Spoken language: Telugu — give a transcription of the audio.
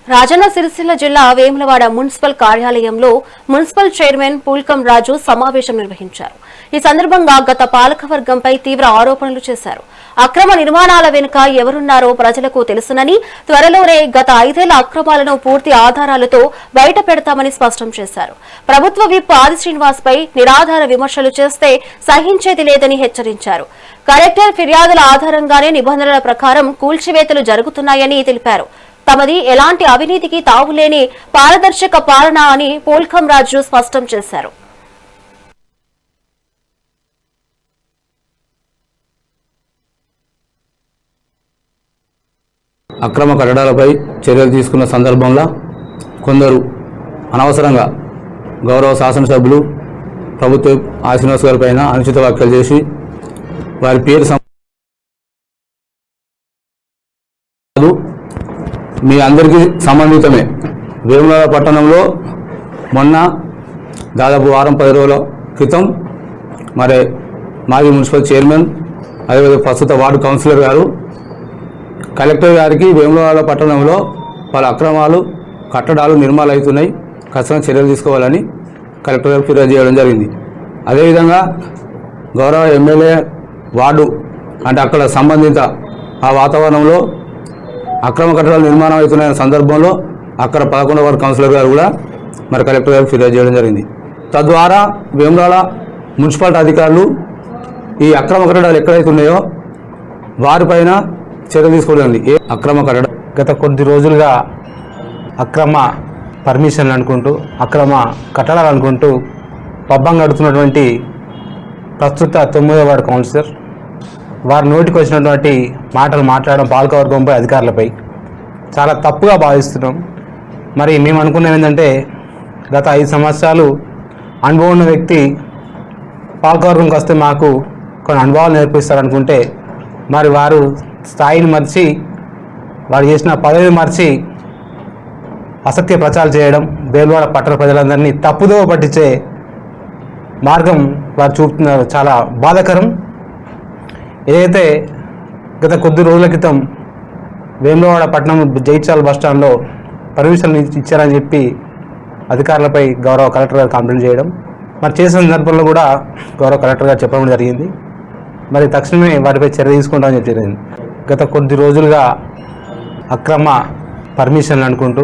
రాజన్న సిరిసిల్ల జిల్లా వేములవాడ మున్సిపల్ కార్యాలయంలో మున్సిపల్ చైర్మన్ పూల్కం రాజు సమావేశం నిర్వహించారు. ఈ సందర్భంగా గత పాలకవర్గంపై తీవ్ర ఆరోపణలు చేశారు. అక్రమ నిర్మాణాల వెనుక ఎవరున్నారో ప్రజలకు తెలుసునని, త్వరలోనే గత 5 ఏళ్ల అక్రమాలను పూర్తి ఆధారాలతో బయట పెడతామని స్పష్టం చేశారు. ప్రభుత్వ విప్ ఆది శ్రీనివాస్ పై నిరాధార విమర్శలు చేస్తే సహించేది లేదని హెచ్చరించారు. కలెక్టర్ ఫిర్యాదుల ఆధారంగానే నిబంధనల ప్రకారం కూల్చివేతలు జరుగుతున్నాయని తెలిపారు. తమది ఎలాంటి అవినీతికి తావులేని పారదర్శక పాలన అని పూల్కం రాజు స్పష్టం చేశారు. అక్రమ కట్టడాలపై చర్యలు తీసుకున్న సందర్భంలో కొందరు అనవసరంగా గౌరవ శాసనసభ్యులు ప్రభుత్వ ఆది శ్రీనివాస్ గారి పైన అనుచిత వ్యాఖ్యలు చేసి వారి పేరు మీ అందరికీ సంబంధితమే. వేములవాడ పట్టణంలో మొన్న దాదాపు వారం 10 రోజుల క్రితం మరి మాజీ మున్సిపల్ చైర్మన్ అదేవిధంగా ప్రస్తుత వార్డు కౌన్సిలర్ గారు కలెక్టర్ గారికి వేములవాడ పట్టణంలో పలు అక్రమాలు కట్టడాలు నిర్మాణాలు అవుతున్నాయి, ఖచ్చితంగా చర్యలు తీసుకోవాలని కలెక్టర్ గారికి ఫిర్యాదు చేయడం జరిగింది. అదేవిధంగా గౌరవ ఎమ్మెల్యే వార్డు అంటే అక్కడ సంబంధిత ఆ వాతావరణంలో అక్రమ కట్టడాలు నిర్మాణం అవుతున్న సందర్భంలో అక్కడ 11వ వార్డు కౌన్సిలర్ గారు కూడా మరి కలెక్టర్ గారికి ఫిర్యాదు చేయడం జరిగింది. తద్వారా వేములవాడ మున్సిపాలిటీ అధికారులు ఈ అక్రమ కట్టడాలు ఎక్కడైతే ఉన్నాయో వారిపైన చర్యలు తీసుకోవడానికి అక్రమ కట్టడం గత కొద్ది రోజులుగా అక్రమ పర్మిషన్లు అనుకుంటూ అక్రమ కట్టడాలు అనుకుంటూ పబ్బం గడుతున్నటువంటి ప్రస్తుత 9వ వార్డు కౌన్సిలర్ వారి నోటికి వచ్చినటువంటి మాటలు మాట్లాడడం పాలకవర్గంపై అధికారులపై చాలా తప్పుగా భావిస్తున్నాం. మరి మేము అనుకున్నాం ఏంటంటే గత 5 సంవత్సరాలు అనుభవం ఉన్న వ్యక్తి పాలకవర్గంకి వస్తే మాకు కొన్ని అనుభవాలు నేర్పిస్తారనుకుంటే మరి వారు స్థాయిని మర్చి వారు చేసిన పదవిని మర్చి అసత్య ప్రచారం చేయడం, వేములవాడ పట్టణ ప్రజలందరినీ తప్పుదోవ పట్టించే మార్గం వారు చూపుతున్నారు. చాలా బాధాకరం. ఏదైతే గత కొద్ది రోజుల క్రితం వేములవాడ పట్టణం జైచాల్ బస్టాండ్లో పర్మిషన్ ఇచ్చారని చెప్పి అధికారులపై గౌరవ కలెక్టర్ గారు కంప్లైంట్ చేయడం, మరి చేసిన సందర్భంలో కూడా గౌరవ కలెక్టర్ గారు చెప్పడం జరిగింది. మరి తక్షణమే వాటిపై చర్య తీసుకుంటామని చెప్పి జరిగింది. గత కొద్ది రోజులుగా అక్రమ పర్మిషన్లు అనుకుంటూ